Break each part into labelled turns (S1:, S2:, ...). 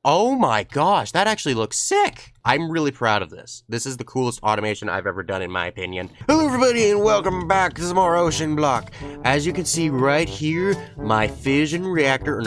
S1: Oh my gosh, that actually looks sick. I'm really proud of this. This is the coolest automation I've ever done, in my opinion. Hello everybody and welcome back to some more Oceanblock. As you can see right here, my fusion reactor,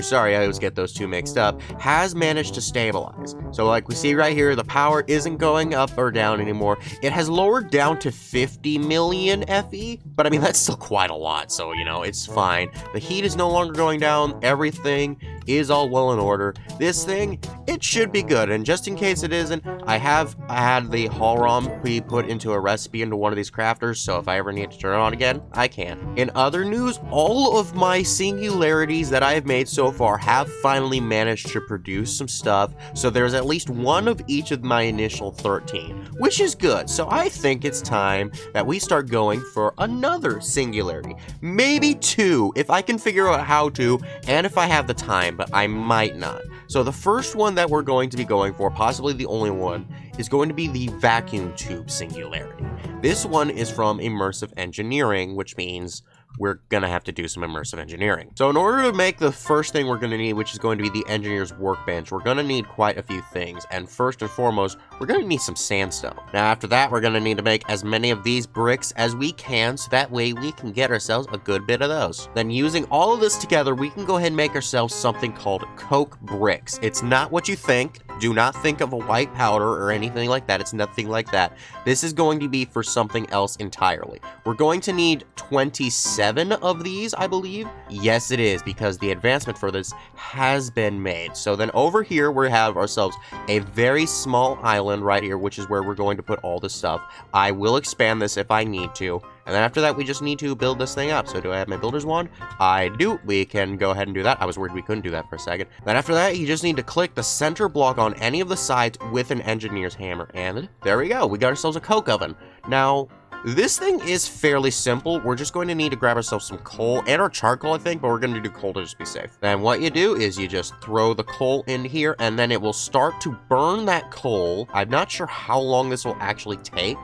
S1: sorry, I always get those two mixed up, has managed to stabilize. So like we see right here, the power isn't going up or down anymore. It has lowered down to 50 million FE, but I mean, that's still quite a lot, so you know, it's fine. The heat is no longer going down, everything is all well in order. This thing, it should be good, and just in case it isn't, I have had the Hallrom pre-put into a recipe into one of these crafters, so if I ever need to turn it on again, I can. In other news, all of my singularities that I have made so far have finally managed to produce some stuff, so there's at least one of each of my initial 13, which is good. So I think it's time that we start going for another singularity. Maybe two, if I can figure out how to, and if I have the time, but I might not. So the first one that we're going to be going for, possibly the only one, is going to be the vacuum tube singularity. This one is from immersive engineering, which means we're gonna have to do some immersive engineering. So in order to make the first thing we're gonna need, which is going to be the engineer's workbench, we're gonna need quite a few things. And first and foremost, we're gonna need some sandstone. Now after that, we're gonna need to make as many of these bricks as we can, so that way we can get ourselves a good bit of those. Then using all of this together, we can go ahead and make ourselves something called coke bricks. It's not what you think. Do not think of a white powder or anything like that. It's nothing like that. This is going to be for something else entirely. We're going to need 27 of these, I believe. Yes, it is, because the advancement for this has been made. So then over here, we have ourselves a very small island right here, which is where we're going to put all this stuff. I will expand this if I need to. And then after that, we just need to build this thing up. So do I have my builder's wand? I do. We can go ahead and do that. I was worried we couldn't do that for a second. Then after that, you just need to click the center block on any of the sides with an engineer's hammer. And there we go. We got ourselves a coke oven. Now, this thing is fairly simple. We're just going to need to grab ourselves some coal and our charcoal, I think, but we're going to do coal to just be safe. Then what you do is you just throw the coal in here, and then it will start to burn that coal. I'm not sure how long this will actually take.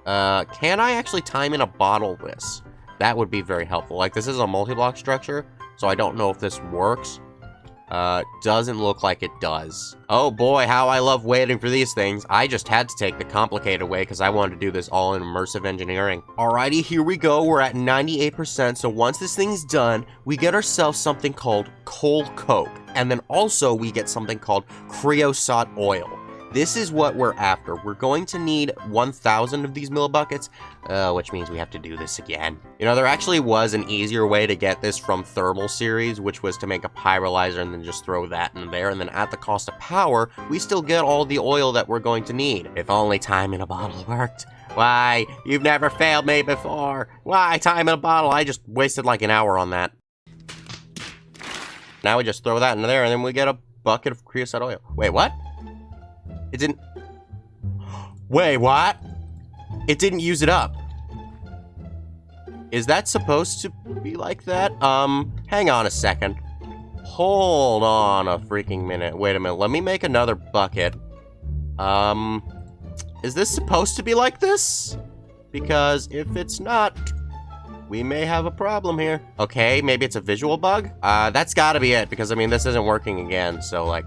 S1: Can I actually time in a bottle this? That would be very helpful. Like, this is a multi-block structure, so I don't know if this works. Doesn't look like it does. Oh boy, how I love waiting for these things. I just had to take the complicated way because I wanted to do this all in immersive engineering. Alrighty, here we go. We're at 98%, so once this thing's done, we get ourselves something called coal coke. And then also we get something called creosote oil. This is what we're after. We're going to need 1,000 of these millibuckets, which means we have to do this again. You know, there actually was an easier way to get this from thermal series, which was to make a pyrolyzer and then just throw that in there. And then at the cost of power, we still get all the oil that we're going to need. If only time in a bottle worked. Why? You've never failed me before. Why? Time in a bottle. I just wasted like an hour on that. Now we just throw that in there and then we get a bucket of creosote oil. Wait, what? It didn't... Wait, what? It didn't use it up. Is that supposed to be like that? Hang on a second. Hold on a freaking minute. Wait a minute. Let me make another bucket. Is this supposed to be like this? Because if it's not, we may have a problem here. Okay, maybe it's a visual bug? That's gotta be it, because I mean, this isn't working again, so like...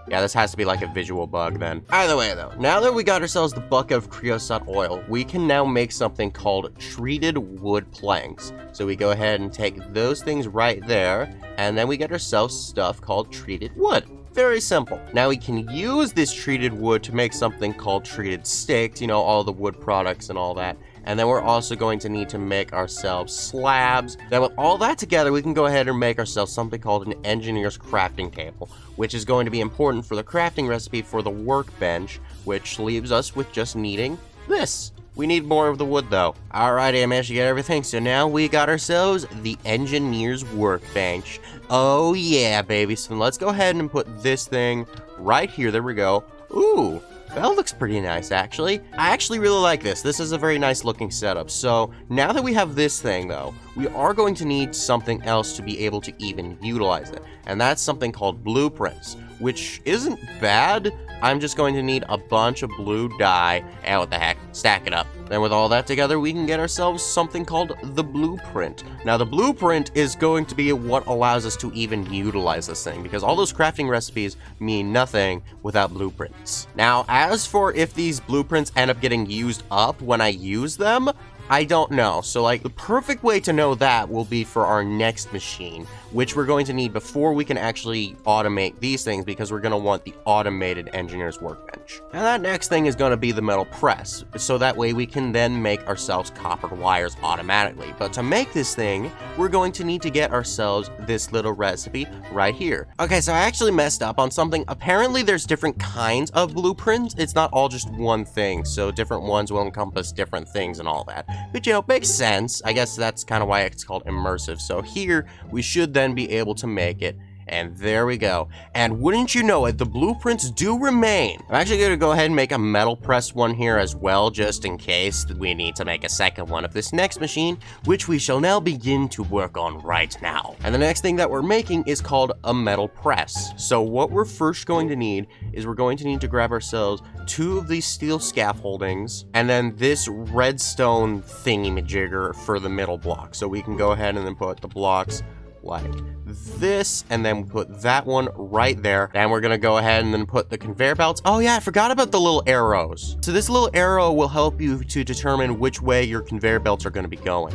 S1: Yeah, this has to be like a visual bug then. Either way though, now that we got ourselves the bucket of creosote oil, we can now make something called treated wood planks. So we go ahead and take those things right there, and then we get ourselves stuff called treated wood. Very simple. Now we can use this treated wood to make something called treated sticks, you know, all the wood products and all that. And then we're also going to need to make ourselves slabs. Then with all that together, we can go ahead and make ourselves something called an engineer's crafting table, which is going to be important for the crafting recipe for the workbench, which leaves us with just needing this. We need more of the wood though. Alrighty, I managed to get everything, so now we got ourselves the engineer's workbench. Oh yeah, baby. So let's go ahead and put this thing right here. There we go. Ooh. That looks pretty nice, actually. I actually really like this. This is a very nice looking setup. So now that we have this thing, though, we are going to need something else to be able to even utilize it. And that's something called blueprints, which isn't bad. I'm just going to need a bunch of blue dye, and what the heck, stack it up. Then with all that together, we can get ourselves something called the blueprint. Now the blueprint is going to be what allows us to even utilize this thing, because all those crafting recipes mean nothing without blueprints. Now, as for if these blueprints end up getting used up when I use them, I don't know. So like the perfect way to know that will be for our next machine, which we're going to need before we can actually automate these things, because we're going to want the automated engineer's workbench. And that next thing is going to be the metal press, so that way we can then make ourselves copper wires automatically. But to make this thing, we're going to need to get ourselves this little recipe right here. Okay, so I actually messed up on something. Apparently there's different kinds of blueprints. It's not all just one thing, so different ones will encompass different things and all that. But you know, makes sense. I guess that's kind of why it's called immersive. So here we should then be able to make it. And there we go. And wouldn't you know it, the blueprints do remain. I'm actually going to go ahead and make a metal press one here as well, just in case we need to make a second one of this next machine, which we shall now begin to work on right now. And the next thing that we're making is called a metal press. So what we're first going to need is we're going to need to grab ourselves 2 of these steel scaffoldings, and then this redstone thingy-majigger for the middle block. So we can go ahead and then put the blocks like this, and then put that one right there. And we're gonna go ahead and then put the conveyor belts. Oh yeah, I forgot about the little arrows. So this little arrow will help you to determine which way your conveyor belts are gonna be going.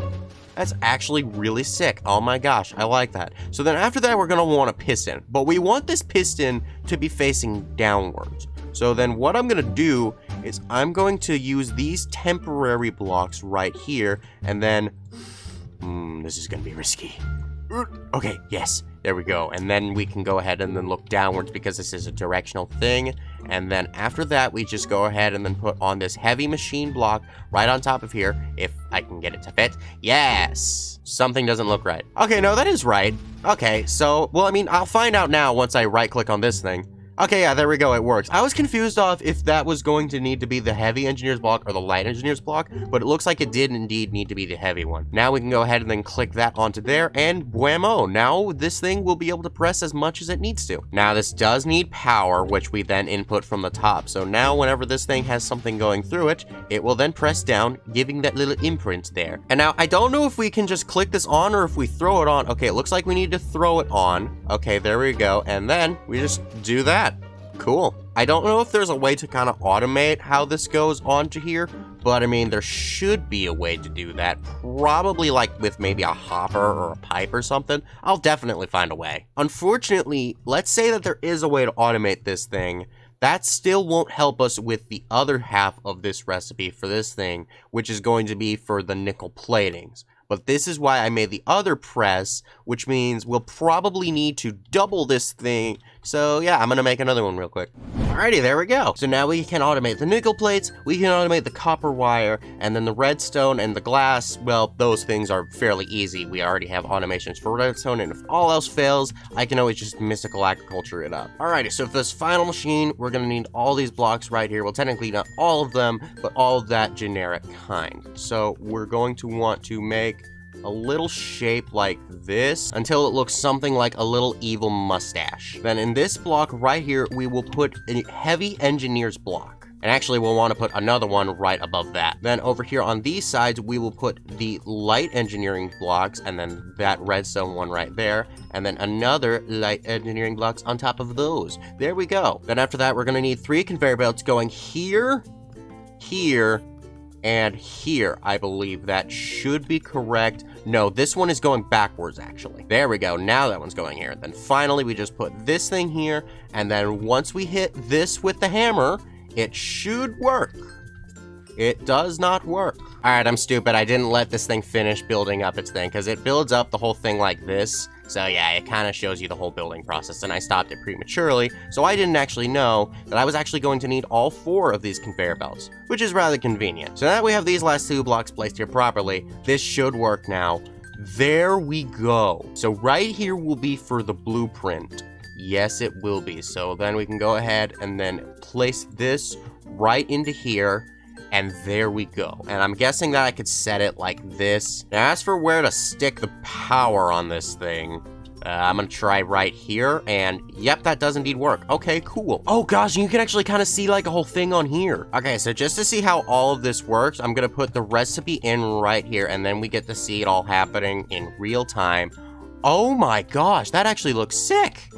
S1: That's actually really sick. Oh my gosh, I like that. So then after that, we're gonna want a piston, but we want this piston to be facing downwards. So then what I'm gonna do is I'm going to use these temporary blocks right here, and then, this is gonna be risky. Okay, yes, there we go. And then we can go ahead and then look downwards, because this is a directional thing. And then after that, we just go ahead and then put on this heavy machine block right on top of here, if I can get it to fit. Yes! Something doesn't look right. Okay, no, that is right. Okay, so, well, I mean, I'll find out now once I right-click on this thing. Okay, yeah, there we go, it works. I was confused off if that was going to need to be the heavy engineer's block or the light engineer's block, but it looks like it did indeed need to be the heavy one. Now we can go ahead and then click that onto there, and whammo, now this thing will be able to press as much as it needs to. Now this does need power, which we then input from the top, so now whenever this thing has something going through it, it will then press down, giving that little imprint there. And now, I don't know if we can just click this on or if we throw it on. Okay, it looks like we need to throw it on. Okay, there we go, and then we just do that. Cool. I don't know if there's a way to kind of automate how this goes onto here, but I mean, there should be a way to do that. Probably like with maybe a hopper or a pipe or something. I'll definitely find a way. Unfortunately, let's say that there is a way to automate this thing. That still won't help us with the other half of this recipe for this thing, which is going to be for the nickel platings. But this is why I made the other press, which means we'll probably need to double this thing. So yeah, I'm gonna make another one real quick. Alrighty, there we go. So now we can automate the nickel plates, we can automate the copper wire, and then the redstone and the glass, well, those things are fairly easy. We already have automations for redstone, and if all else fails, I can always just mystical agriculture it up. Alrighty, so for this final machine, we're gonna need all these blocks right here. Well, technically not all of them, but all of that generic kind. So we're going to want to make a little shape like this until it looks something like a little evil mustache. Then in this block right here, we will put a heavy engineer's block. And actually, we'll want to put another one right above that. Then over here on these sides, we will put the light engineering blocks, and then that redstone one right there, and then another light engineering blocks on top of those. There we go. Then after that, we're going to need 3 conveyor belts going here, here, and here. I believe that should be correct. No, this one is going backwards, actually. There we go. Now that one's going here. Then finally, we just put this thing here, and then once we hit this with the hammer, it should work. It does not work. All right, I'm stupid. I didn't let this thing finish building up its thing, because it builds up the whole thing like this. So yeah, it kind of shows you the whole building process, and I stopped it prematurely, so I didn't actually know that I was actually going to need all 4 of these conveyor belts, which is rather convenient. So now that we have these last 2 blocks placed here properly, this should work now. There we go. So right here will be for the blueprint. Yes, it will be. So then we can go ahead and then place this right into here. and there we go. And I'm guessing that I could set it like this. Now, as for where to stick the power on this thing, I'm gonna try right here, and yep, that does indeed work. Okay, cool. Oh gosh, you can actually kind of see like a whole thing on here. Okay, so just to see how all of this works, I'm gonna put the recipe in right here, and then we get to see it all happening in real time. Oh my gosh, that actually looks sick.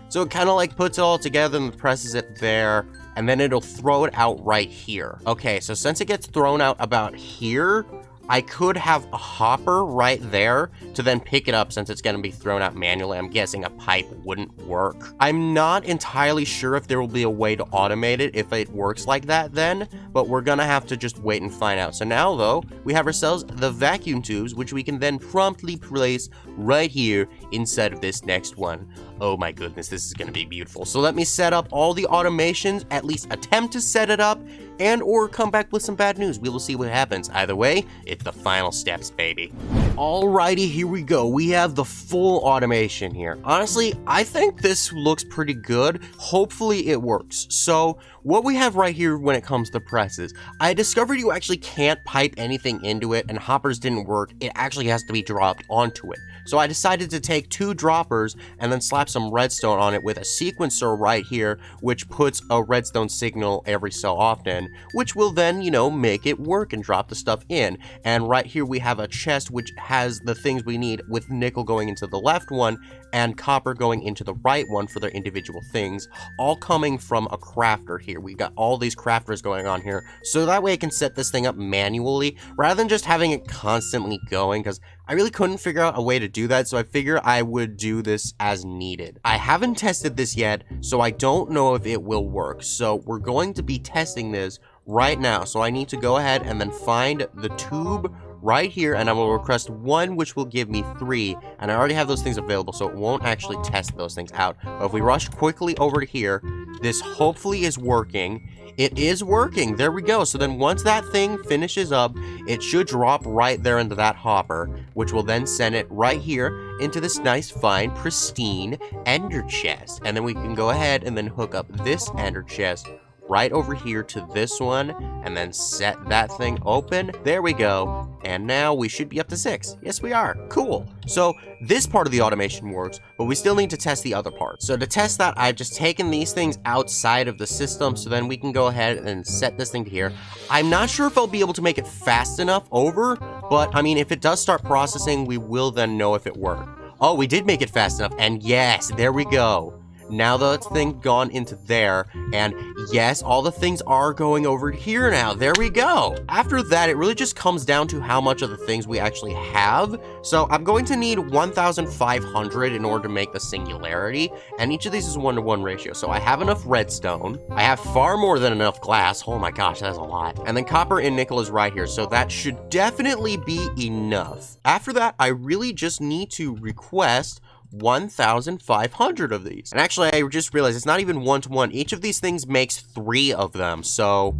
S1: So it kind of like puts it all together and presses it there, and then it'll throw it out right here. Okay, so since it gets thrown out about here, I could have a hopper right there to then pick it up since it's going to be thrown out manually. I'm guessing a pipe wouldn't work. I'm not entirely sure if there will be a way to automate it if it works like that then, but we're going to have to just wait and find out. So now, though, we have ourselves the vacuum tubes, which we can then promptly place right here inside of this next one. Oh my goodness, this is going to be beautiful. So let me set up all the automations, at least attempt to set it up, and or come back with some bad news. We will see what happens. Either way, it's the final steps, baby. Alrighty, here we go. We have the full automation here. Honestly, I think this looks pretty good. Hopefully it works. So what we have right here when it comes to presses, I discovered you actually can't pipe anything into it, and hoppers didn't work. It actually has to be dropped onto it. So I decided to take 2 droppers and then slap some redstone on it with a sequencer right here, which puts a redstone signal every so often, which will then, you know, make it work and drop the stuff in. And right here we have a chest which has the things we need, with nickel going into the left one and copper going into the right one for their individual things, all coming from a crafter here. We got all these crafters going on here, so that way I can set this thing up manually rather than just having it constantly going, because I really couldn't figure out a way to do that, so I figure I would do this as needed. I haven't tested this yet, so I don't know if it will work, so we're going to be testing this right now. So I need to go ahead and then find the tube right here, and I will request 1, which will give me 3, and I already have those things available, so it won't actually test those things out. But if we rush quickly over to here, this hopefully is working. It is working. There we go. So then once that thing finishes up, it should drop right there into that hopper, which will then send it right here into this nice, fine, pristine ender chest. And then we can go ahead and then hook up this ender chest right over here to this one, and then set that thing open. There we go. And now we should be up to 6. Yes, we are. Cool. So this part of the automation works, but we still need to test the other part. So to test that, I've just taken these things outside of the system, so then we can go ahead and set this thing to here. I'm not sure if I'll be able to make it fast enough over, but I mean, if it does start processing, we will then know if it worked. Oh, we did make it fast enough, and yes, there we go. Now the thing gone into there, and yes, all the things are going over here now. There we go. After that, it really just comes down to how much of the things we actually have. So I'm going to need 1,500 in order to make the singularity, and each of these is 1-to-1 ratio. So I have enough redstone. I have far more than enough glass. Oh my gosh, that's a lot. And then copper and nickel is right here, so that should definitely be enough. After that, I really just need to request 1,500 of these. And actually, I just realized it's not even 1-to-1. Each of these things makes 3 of them, so...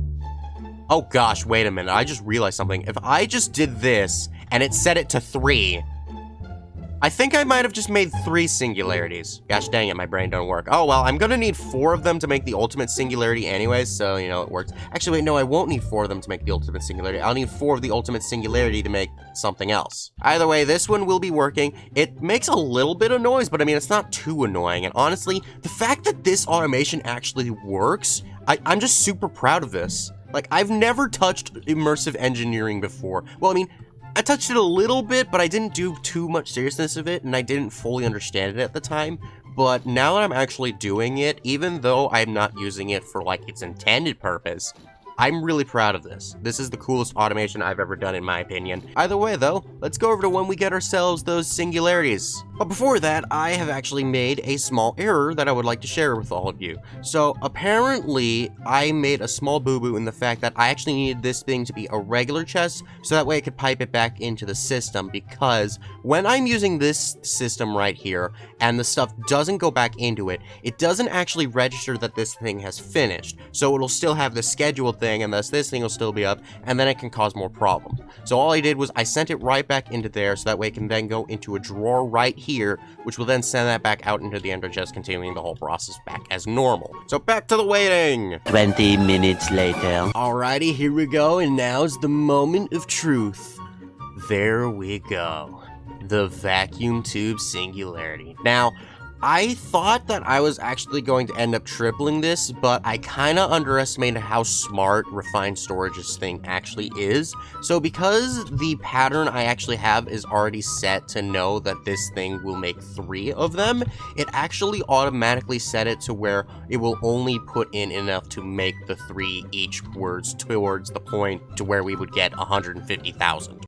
S1: Oh gosh, wait a minute. I just realized something. If I just did this, and it set it to 3... I think I might have just made 3 singularities. Gosh dang it, my brain don't work. Oh, well, I'm gonna need 4 of them to make the ultimate singularity anyways, so, you know, it works. Actually, wait, no, I won't need 4 of them to make the ultimate singularity. I'll need 4 of the ultimate singularity to make something else. Either way, this one will be working. It makes a little bit of noise, but I mean, it's not too annoying. And honestly, the fact that this automation actually works, I'm just super proud of this. Like, I've never touched immersive engineering before. Well, I mean, I touched it a little bit, but I didn't do too much seriousness of it, and I didn't fully understand it at the time. But now that I'm actually doing it, even though I'm not using it for, like, its intended purpose, I'm really proud of this. This is the coolest automation I've ever done, in my opinion. Either way, though, let's go over to when we get ourselves those singularities. But before that, I have actually made a small error that I would like to share with all of you. So apparently, I made a small boo-boo in the fact that I actually needed this thing to be a regular chest, so that way I could pipe it back into the system, because when I'm using this system right here, and the stuff doesn't go back into it, it doesn't actually register that this thing has finished. So it'll still have the scheduled thing thing, and thus this thing will still be up, and then it can cause more problems. So all I did was I sent it right back into there, so that way it can then go into a drawer right here, which will then send that back out into the ender chest, continuing the whole process back as normal. So back to the waiting!
S2: 20 minutes later.
S1: Alrighty, here we go, and now's the moment of truth. There we go. The vacuum tube singularity. Now, I thought that I was actually going to end up tripling this, but I kind of underestimated how smart refined storage's thing actually is. So because the pattern I actually have is already set to know that this thing will make 3 of them, it actually automatically set it to where it will only put in enough to make the 3 each words towards the point to where we would get 150,000.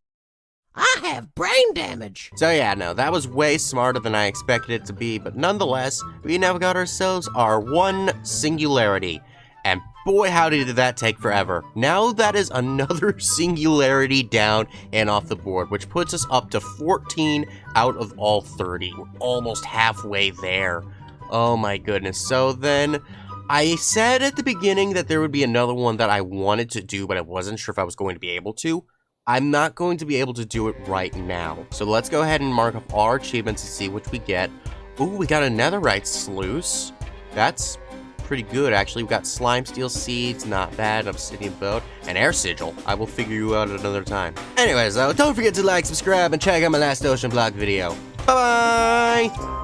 S3: I have brain damage.
S1: So yeah, no, that was way smarter than I expected it to be, but nonetheless, we now got ourselves our 1 singularity. And boy, howdy did that take forever. Now that is another singularity down and off the board, which puts us up to 14 out of all 30. We're almost halfway there. Oh my goodness. So then, I said at the beginning that there would be another one that I wanted to do, but I wasn't sure if I was going to be able to. I'm not going to be able to do it right now. So let's go ahead and mark up our achievements and see which we get. Ooh, we got a netherite sluice. That's pretty good, actually. We got slime steel seeds, not bad, obsidian boat, and air sigil. I will figure you out at another time. Anyways, though, don't forget to like, subscribe, and check out my last Oceanblock video. Bye-bye!